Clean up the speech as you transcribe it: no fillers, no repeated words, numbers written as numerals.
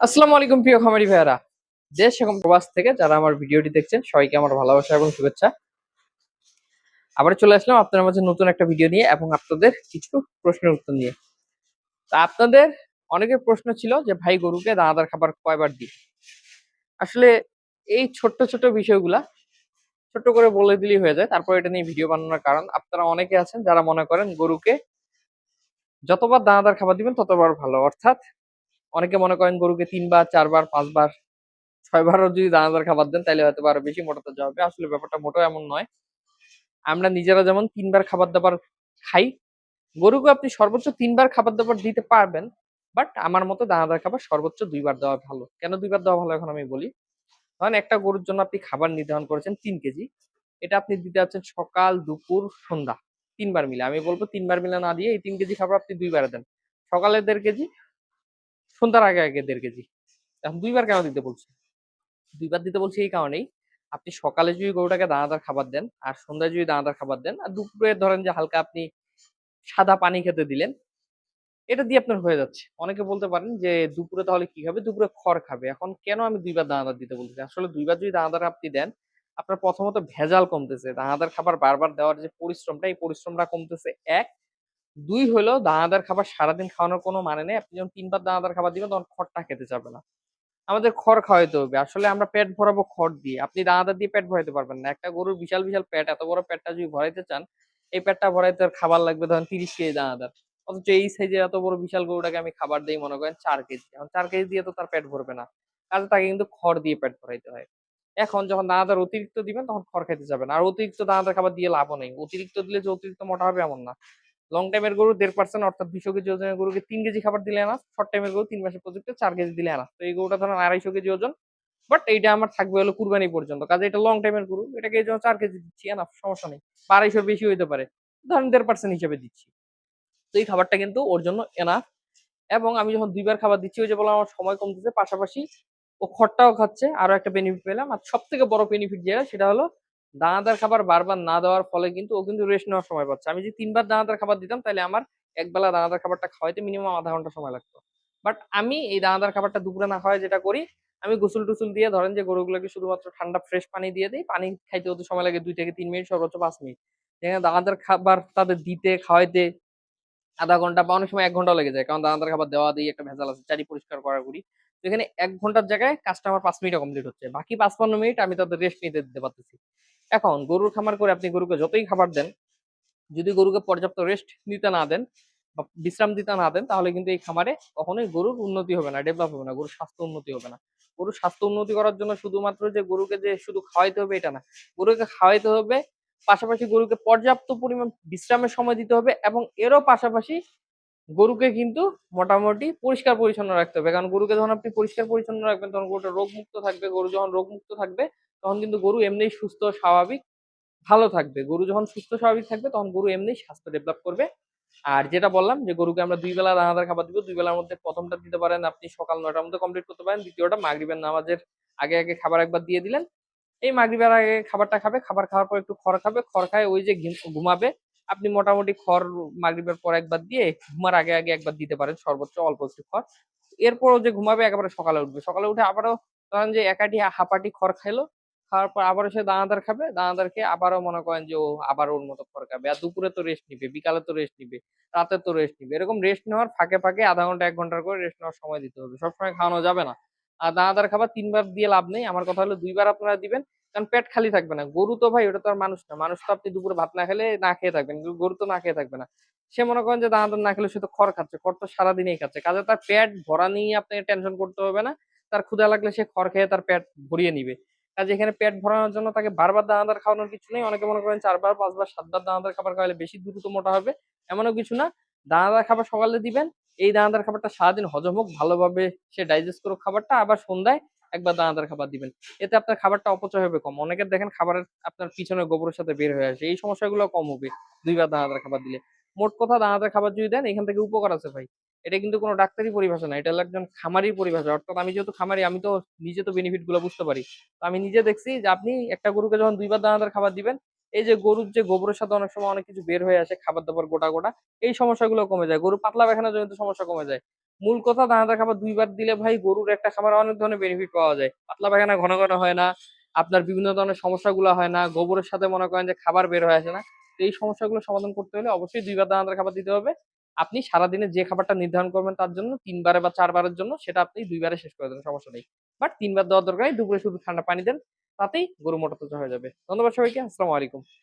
আসসালামু আলাইকুম প্রিয় খামারি ভাইয়ারা, দেশ এবং প্রবাস থেকে যারা আমার ভিডিওটি দেখছেন সবাইকে আমার ভালোবাসা এবং শুভেচ্ছা। আবার চলে আসলাম আপনার মাঝে নতুন একটা ভিডিও নিয়ে এবং আপনাদের কিছু প্রশ্নের উত্তর নিয়ে। তা আপনাদের অনেকের প্রশ্ন ছিল যে ভাই গরুকে দানাদার খাবার কয়বার দিই। আসলে এই ছোট্ট ছোট বিষয়গুলা ছোট্ট করে বলে দিলেই হয়ে যায়। তারপর এটা নিয়ে ভিডিও বানানোর কারণ আপনারা অনেকে আছেন যারা মনে করেন গরুকে যতবার দানাদার খাবার দিবেন ততবার ভালো। অর্থাৎ অনেকে মনে করেন গরুকে ৩ বার ৪ বার ৫ বার ৬ বারও যদি দানাদার খাবার দেন তাহলে হয়তো আরো বেশি মোটাতে যাবে। আসলে ব্যাপারটা মোটেও এমন নয়। আমরা নিজেরা যেমন ৩ বার খাবার দাবার খাই, গরুকে আপনি সর্বোচ্চ ৩ বার খাবার দাবার দিতে পারবেন। বাট আমার মতে দানাদার খাবার সর্বোচ্চ ২ বার দেওয়া ভালো। কেন ২ বার দেওয়া ভালো এখন আমি বলি। ধরেন একটা গরুর জন্য আপনি খাবার নির্ধারণ করেছেন ৩ কেজি। এটা আপনি দিতে যাচ্ছেন সকাল, দুপুর, সন্ধ্যা ৩ বার মিলে। আমি বলব ৩ বার মিলে না দিয়ে এই ৩ কেজি খাবার আপনি ২ বারে দেন। সকালে ১.৫ কেজি, সন্ধ্যার আগে ১.৫ কেজি। এখন ২ বার কেন দিতে বলছি? ২ বার দিতে বলছি এই কারণেই, আপনি সকালে যদি গরুটাকে দানাদার খাবার দেন, আর সন্ধ্যায় যদি দানাদার খাবার দেন, আর দুপুরে ধরেন যে হালকা আপনি সাদা পানি খেতে দিলেন, এটা দিয়ে আপনার হয়ে যাচ্ছে। অনেকে বলতে পারেন যে দুপুরে তাহলে কি খাবে? দুপুরে খড় খাবে। এখন কেন আমি ২ বার দানাদার দিতে বলতেছি? আসলে ২ বার যদি দানাদার আপনি দেন, আপনার প্রথমত ভেজাল কমতেছে। দানাদার খাবার বারবার দেওয়ার যে পরিশ্রমটা, এই পরিশ্রমটা কমতেছে ১। ২ হলো দানাদার খাবার সারাদিন খাওয়ানোর কোনো মানে নেই। আপনি যখন ৩ বার দানাদার খাবার দিবেন তখন খড়টা খেতে চাবে না। আমাদের খড় খাওয়াইতে হবে। আসলে আমরা পেট ভরাবো খড় দিয়ে। আপনি দানাদার দিয়ে পেট ভরাইতে পারবেন না। একটা গরুর বিশাল, বিশাল পেট, এত বড় পেটটা যদি ভরাইতে চান, এই পেটটা ভরাইতে আর খাবার লাগবে ধরেন ৩০ কেজি দানাদার। অথচ এই সাইজের এত বড় বিশাল গরুটাকে আমি খাবার দেই মনে করেন ৪ কেজি। এখন ৪ কেজি দিয়ে তো তার পেট ভরবে না। কাজে তাকে কিন্তু খড় দিয়ে পেট ভরাইতে হয়। এখন যখন দানাদার অতিরিক্ত দিবেন তখন খড় খাইতে যাবে না। আর অতিরিক্ত দানাদার খাবার দিয়ে লাভও নেই। অতিরিক্ত দিলে যে অতিরিক্ত মোটা হবে এমন না। লং টাইমের গরু ১.৫% অর্থাৎ ২০০ কেজি ওজনের গরুকে ৩ কেজি খাবার দিলে এনাফ। শর্ট টাইমের গরু ৩ মাসের প্রজেক্টে ৪ কেজি দিলে এনাফ। তো এই গরুটা ধরেন ২৫০ কেজি ওজন। বাট এইটা আমার থাকবে হলো কুরবানি পর্যন্ত। কাজে এটা লং টাইমের গরু। এটাকে এইজন্য ৪ কেজি দিচ্ছি এনাফ, সমস্যা নেই। বা ২৫০ র বেশি হইতে পারে। ধরেন ১.৫% হিসেবে দিচ্ছি। তো এই খাবারটা কিন্তু ওর জন্য এনাফ। এবং আমি যখন ২ বার খাবার দিচ্ছি, ওই যে বললাম আমার সময় কমতেছে, পাশাপাশি ও খড়টাও খাচ্ছে। আরো একটা বেনিফিট পেলাম। আর সবথেকে বড় বেনিফিট যেটা সেটা হলো দানাদার খাবার বারবার না দেওয়ার ফলে কিন্তু ও কিন্তু রেস্ট নেওয়ার সময় পাচ্ছে। আমি যদি ৩ বার দানাদার খাবার দিতাম তাহলে আমার একবেলা দানাদার খাবারটা খাওয়াইতে মিনিমাম ০.৫ ঘন্টা সময় লাগতো। বাট আমি এই দানাদার খাবারটা দুপুরে না খাওয়ায় যেটা করি, আমি গোসল-টোসল দিয়ে ধরেন যে গরুগুলোকে শুধুমাত্র ঠান্ডা ফ্রেশ পানি দিয়ে দেই। পানি খাইতে হতে সময় লাগে ২ থেকে ৩ মিনিট, সর্বোচ্চ ৫ মিনিট। যেখানে দানাদার খাবার তাদের দিতে, খাওয়াইতে ০.৫ ঘন্টা বা অনেক সময় ১ ঘন্টাও লেগে যায়। কারণ দানাদার খাবার দেওয়া দিয়ে একটা ভেজাল আছে। চারি পরিষ্কার করাকরি। তো এখানে ১ ঘন্টার জায়গায় কাজটা আমার ৫ মিনিটে কমপ্লিট হচ্ছে। বাকি ৫-৫৫ মিনিট আমি তাদের রেস্ট নিতে দিতে পারতেছি। এখন গরুর খামার করে আপনি গরুকে যতই খাবার দেন, যদি গরুকে পর্যাপ্ত রেস্ট নিতে না দেন বা বিশ্রাম দিতে না দেন, তাহলে কিন্তু এই খামারে কখনোই গরুর উন্নতি হবে না, ডেভেলপ হবে না, গরুর স্বাস্থ্য উন্নতি হবে না। গরুর স্বাস্থ্য উন্নতি করার জন্য শুধুমাত্র যে গরুকে যে শুধু খাওয়াইতে হবে এটা না। গরুকে খাওয়াইতে হবে, পাশাপাশি গরুকে পর্যাপ্ত পরিমাণ বিশ্রামের সময় দিতে হবে এবং এরও পাশাপাশি গরুকে কিন্তু মোটামুটি পরিষ্কার পরিচ্ছন্ন রাখতে হবে। কারণ গরুকে যখন আপনি পরিষ্কার পরিচ্ছন্ন রাখবেন তখন গরুটা রোগমুক্ত থাকবে। গরু যখন রোগমুক্ত থাকবে তখন কিন্তু গরু এমনিই সুস্থ স্বাভাবিক ভালো থাকবে। গরু যখন সুস্থ স্বাভাবিক থাকবে তখন গরু এমনিই স্বাস্থ্য ডেভেলপ করবে। আর যেটা বললাম যে গরুকে আমরা ২ বেলা দানাদার খাবার দিব। ২ বেলার মধ্যে ১ম টা দিতে পারেন আপনি সকাল ৯ টার মধ্যে কমপ্লিট করতে পারেন। ২য় টা মাগরিবের নামাজের আগে, আগে খাবার একবার দিয়ে দিলেন। এই মাগরিবের আগে খাবারটা খাবে। খাবার খাওয়ার পর একটু খড় খাবে। খড় খায় ওই যে ঘুমাবে। আপনি মোটামুটি খড় মাগরিবের পর একবার দিয়ে ঘুমার আগে, আগে একবার দিতে পারেন সর্বোচ্চ অল্প একটু খড়। এরপরও যে ঘুমাবে একেবারে সকালে উঠবে। সকালে উঠে আবারও ধরেন যে ১ আটি হাফ আটি খড় খাইলো। খাওয়ার পর আবারও সে দানাদার খাবে। দানাদার খেয়ে আবারও মনে করেন যে ও আবার ওর মতো খড় খাবে। আর দুপুরে তো রেস্ট নিবে, বিকালে তো রেস্ট নিবে, রাতে তো রেস্ট নিবে। এরকম রেস্ট নেওয়ার ফাঁকে, ফাঁকে ০.৫ ঘন্টা ১ ঘন্টার করে রেস্ট নেওয়ার সময় দিতে হবে। সবসময় খাওয়ানো যাবে না। আর দানাদার খাবার ৩ বার দিয়ে লাভ নেই। আমার কথা হলো ২ বার আপনারা দিবেন। কারণ পেট খালি থাকবে না। গরু তো ভাই ওটা তো আর মানুষ না। মানুষ তো আপনি দুপুরে ভাত না খেলে না খেয়ে থাকবেন। কিন্তু গরু তো না খেয়ে থাকবে না। সে মনে করেন যে দানাদার না খেলে সে তো খড় খাচ্ছে। খড় তো সারাদিনই খাচ্ছে। কাজে তার পেট ভরা নিয়ে আপনাকে টেনশন করতে হবে না। তার ক্ষুধা লাগলে সে খড় খেয়ে তার পেট ভরিয়ে নিবে। কাজে এখানে পেট ভরানোর জন্য তাকে বারবার দানাদার খাওয়ানোর কিছু নেই। অনেকে মনে করেন ৪ বার, ৫ বার, ৭ বার দানাদার খাবার খাওয়ালে বেশি দ্রুত মোটা হবে। এমনও কিছু না। দানাদার খাবার সকালে দিবেন। এই দানাদার খাবারটা সারাদিন হজম হোক, ভালোভাবে সে ডাইজেস্ট করুক খাবারটা। আবার সন্ধ্যায় একবার দানাদার খাবার দিবেন। এতে আপনার খাবারটা অপচয় হবে কম। অনেকের দেখেন খাবারের আপনার পিছনে গোবরের সাথে বের হয়ে আসে। এই সমস্যাগুলো কম হবে ২ বার দানাদার খাবার দিলে। মোট কথা দানাদার খাবার যদি দেন এখান থেকে উপকার আছে ভাই। এটা কিন্তু কোনো ডাক্তারি পরিভাষা না। এটা হলো একজন খামারির পরিভাষা। অর্থাৎ আমি যেহেতু খামারি আমি তো নিজে তো বেনিফিট গুলো বুঝতে পারি। তো আমি নিজে দেখছি যে আপনি একটা গরুকে যখন ২ বার দানাদার খাবার দিবেন, এই যে গরুর যে গোবরের সাথে অনেক সময় অনেক কিছু বের হয়ে আসে খাবার-দাবার গোটা, গোটা এই সমস্যাগুলো কমে যায়। গরুর পাতলা পায়খানা জনিত সমস্যা কমে যায়। মূল কথা দানাদার খাবার ২ বার দিলে ভাই গরুর একটা খামারে অনেক ধরনের বেনিফিট পাওয়া যায়। পাতলা পায়খানা ঘন ঘন হয় না, আপনার বিভিন্ন ধরনের সমস্যাগুলো হয় না, গোবরের সাথে মনে করেন যে খাবার বের হয়ে আসে না। তো এই সমস্যাগুলো সমাধান করতে হলে অবশ্যই ২ বার দানাদার খাবার দিতে হবে। আপনি সারাদিনে যে খাবারটা নির্ধারণ করবেন তার জন্য ৩ বারে বা ৪ বারের জন্য সেটা আপনি ২ বারে শেষ করে দেন, সমস্যা নেই। বাট ৩ বার দেওয়ার দরকার নেই, দুপুরে শুধু ঠান্ডা পানি দেন, তাতেই গরু মোটা তাজা হয়ে যাবে। ধন্যবাদ সবাইকে। আসসালামু আলাইকুম।